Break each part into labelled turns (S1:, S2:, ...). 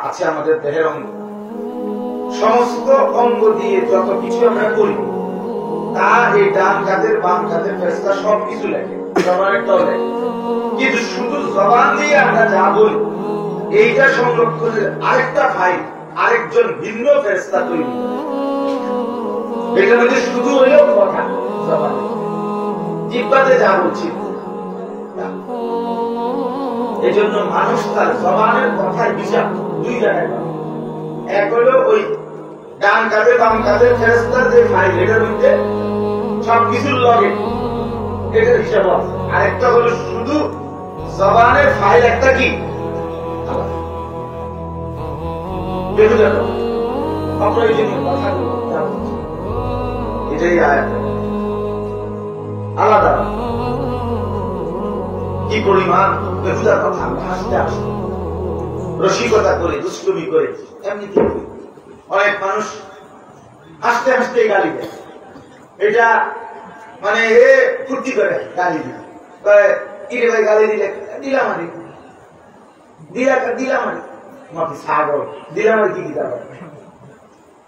S1: আছে আমাদের দেহের অঙ্গ, সমস্ত অঙ্গ দিয়ে যত কিছু আমরা করি তা এই ডান কাঁধের বাম কাঁধের ফেরেশতা সবকিছু লেখে, জবানেরটাও লেখে। কিন্তু শুধু জবান দিয়ে আমরা যা বলি এইটা সংরক্ষণের আরেকটা ফাইল আরেকজন ভিন্ন ফেরেশতা তৈরি। এটা মধ্যে শুধু হইলেও কথা, জবানে জিহ্বাতে যা বলছি। এই জন্য মানুষ তার জবানের কথার বিচার দুই জায়গায় পাবে। এক হলো ওই ডান কাঁধে বাম কাঁধের ফেরেশতার যে ফাইল, এটার মধ্যে সবকিছুর লগে এটার হিসাব আছে। আরেকটা হলো শুধু জবানের ফাইল একটা কি অপ্রয়োজনীয় কথাগুলো এটাই আলাদা। কি পরিমাণ বেহুদা কথা আমরা হাসতে হাসতে রসিকতা করে দুষ্টুমি করে এমনি অনেক মানুষ হাসতে হাসতে গালি দেয়। এটা মানে এ ফুর্তি করে গালি দিলে কিরে ভাই গালি দিলে দিলাম আরে দিলাম আরে মাফি সাগর দিলাম আর কি দিতে পারে,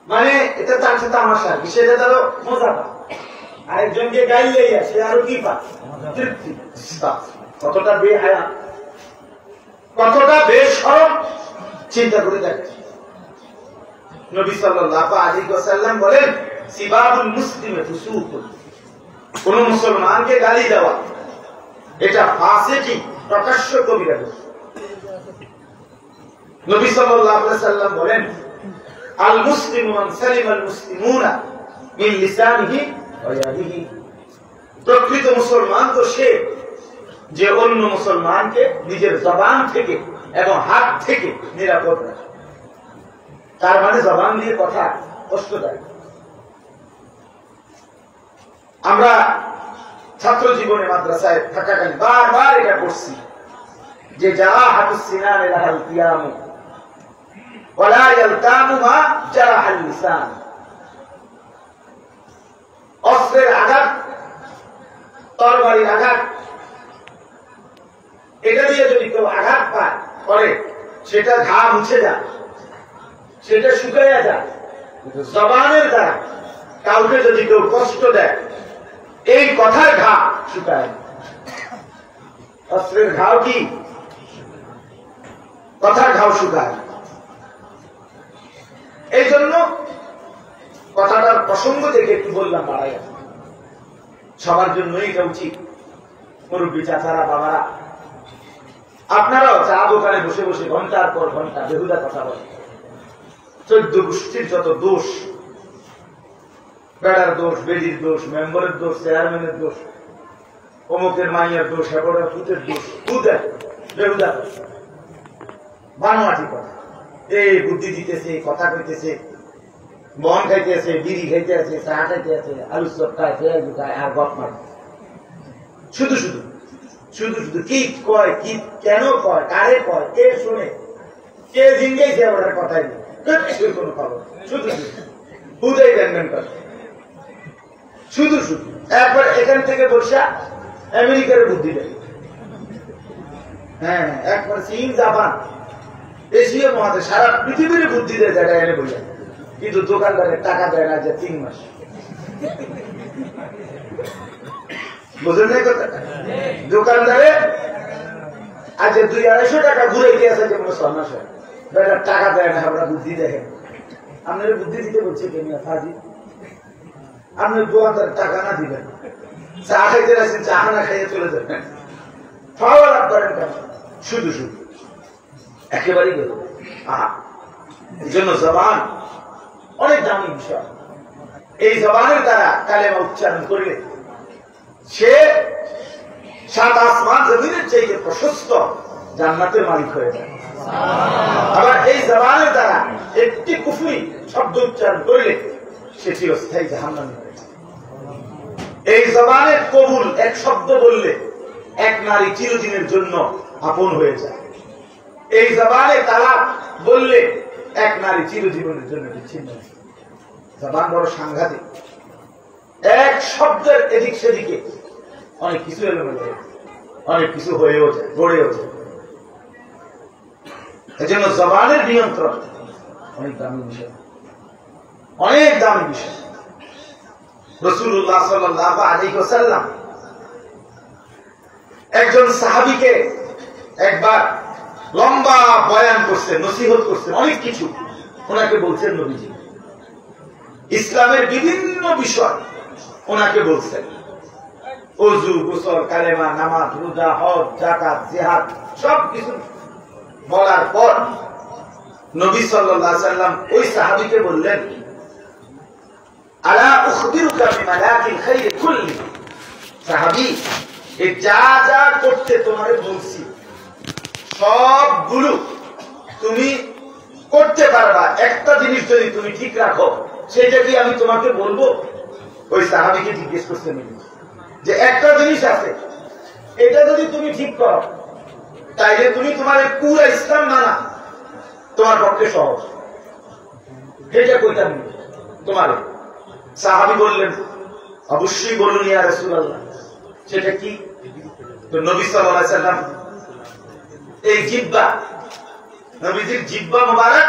S1: মানে এটা তার সাথে তামাশা, সেটা তারও মজা পায়। আরেকজনকে গাইলে সে আরো কি পায়, তৃপ্তি। কতটা বেহায়া, কতটা বেশরম চিন্তা করে দেখে। নবী সাল্লাল্লাহু আলাইহি ওয়াসাল্লাম বলেন, সিবাবুল মুসলিমে ফুসুকুন, কোন মুসলমানকে গালি দেওয়া এটা ফাসিকি, প্রকাশ্য কবিরা দোষ। নবী সাল্লাল্লাহু আলাইহি ওয়াসাল্লাম বলেন, আল মুসলিমু মান সালিমাল মুসলিমুনা মিন লিসানিহি ওয়া ইয়াদিহি, প্রকৃত মুসলমান তো সে যে অন্য মুসলমানকে নিজের জবান থেকে এবং হাত থেকে নিরাপদ রাখে। তার মানে জবান দিয়ে কথা কষ্ট দেয়। আমরা ছাত্র জীবনে মাদ্রাসায় থাকাকালীন বারবার এটা করছি যে জারাহাতুস সিনান লাহাল কিয়াম ওয়ালা ইয়ালতামু মা জারাহাল লিসান, অস্ত্রের আঘাত, তরবারির আঘাত, এটা দিয়ে যদি কেউ আঘাত পায় করে সেটা ঘা মুছে যায়, সেটা শুকাইয়া যায়। জবানের দ্বারা কাউকে যদি কেউ কষ্ট দেয় এই কথার ঘা শুকায়। অস্ত্রের ঘাও কি, কথার ঘাও শুকায়। এই জন্য কথাটার প্রসঙ্গ থেকে একটু বললাম বাড়াই, সবার জন্যই এটা উচিত। মুরব্বী চাচারা, বাবারা, আপনারাও চা দোকানে বসে বসে ঘন্টার পর ঘন্টা বেহুদা কথা বলেন। 14 গোষ্ঠীর যত দোষ, বেড়ার দোষ, বেদির দোষ, মেম্বারের দোষ, চেয়ারম্যানের দোষ, অমুকের মাইয়ার দোষ, হেবড়ার ফুটের দোষ, বেহুদা বানোয়াটি কথা। এই বুদ্ধি দিতেছে, কথা কইতেছে, বন খাইতেছে, বিড়ি খাইতে আছে, চা খাইতে আছে, আলু চপ খায়, পেঁয়াজ খায়, আর গপ মারে। শুধু শুধু শুধু শুধু কি কয়, কি কেন কয়, কারে কয়, কে শুনে, কে জিঙ্গেছে ওটার কথাই নেই, কোনো খবর। শুধু শুধু হুদাই ব্যানব্যান করে, শুধু শুধু। একবার এখান থেকে বসা আমেরিকার বুদ্ধি দেয়, হ্যাঁ একবার চীন, জাপান, এশিয়া মহাদেশ, সারা পৃথিবীর বুদ্ধি দেয় যেটা এনে বলে। কিন্তু দোকানদারের টাকা দেয় না যে 3 মাস। বুঝলেন না কথা? দোকানদারে আজ 200-250 টাকা ঘুরে গিয়েছে যে 6 মাস টাকা দেয় না। আমরা বুদ্ধি দেখেন, আপনার বুদ্ধি দিতে বলছে কেমিয়া ফাজি, আপনার দোকানদার টাকা না দিবেন, চা খাইতে আসেন, চা না খাইয়ে চলে যাবেন, খাওয়া লাভ করেন কেন? শুধু শুধু একেবারেই গেল। এই জন্য জবান অনেক দামি বিষয়। এই জবানের দ্বারা কালেমা উচ্চারণ করলে সে 7 আসমান জমিনের চাইতে প্রশস্ত জান্নাতের মালিক হয়ে যায়। আবার এই জবানের দ্বারা একটি কুফরি শব্দ উচ্চারণ করলে সেটি অস্থায়ী জাহান্নামে হয়ে যায়। এই জবানের কবুল এক শব্দ বললে এক নারী চিরদিনের জন্য আপন হয়ে যায়। এই জবানে তালাক বললে এক নারী চিরজীবনের জন্য বিচ্ছিন্ন। জবান বড় সাংঘাতিক। এক শব্দের এদিক সেদিকে অনেক কিছু এলোমেলো, অনেক কিছু হয়েও যায়, গড়েও যায়। এজন্য জবানের নিয়ন্ত্রণ অনেক দামি বিষয়, অনেক দামি বিষয়। রাসূলুল্লাহ সাল্লাল্লাহু আলাইহি ওয়াসাল্লাম একজন সাহাবীকে একবার লম্বা বয়ান করছেন, নসিহত করছেন, অনেক কিছু ওনাকে বলছেন নবীজি। ইসলামের বিভিন্ন বিষয় ওনাকে বলছেন, ওযু, গোসল, কালেমা, নামাজ, রোজা, হজ, যাকাত, জিহাদ সব কিছু বলার পর নবী সাল্লাল্লাহু আলাইহি ওয়াসাল্লাম ওই সাহাবীকে বললেন, আলা উখবিরুকা বিমালাকিল খাইর কুল্লি, সাহাবী এই যা যা করতে তোমারে বলছি সবগুলো তুমি করতে পারবা, একটা জিনিস যদি তুমি ঠিক রাখো সেটা কি আমি তোমাকে বলবো? ওই সাহাবীকে জিজ্ঞেস করছেন যে একটা জিনিস আছে, এটা যদি তুমি ঠিক করো তাইলে তুমি তোমার পুরো ইসলাম মানা তোমার পক্ষে সহজ, এটা কইতাম তোমার। সাহাবী বললেন, অবশ্যই বলুন ইয়া রাসূলুল্লাহ, সেটা কি? তো নবী সাল্লাল্লাহু আলাইহি ওয়াসাল্লাম এই জিহ্বা, নবীজির জিহ্বা মুবারক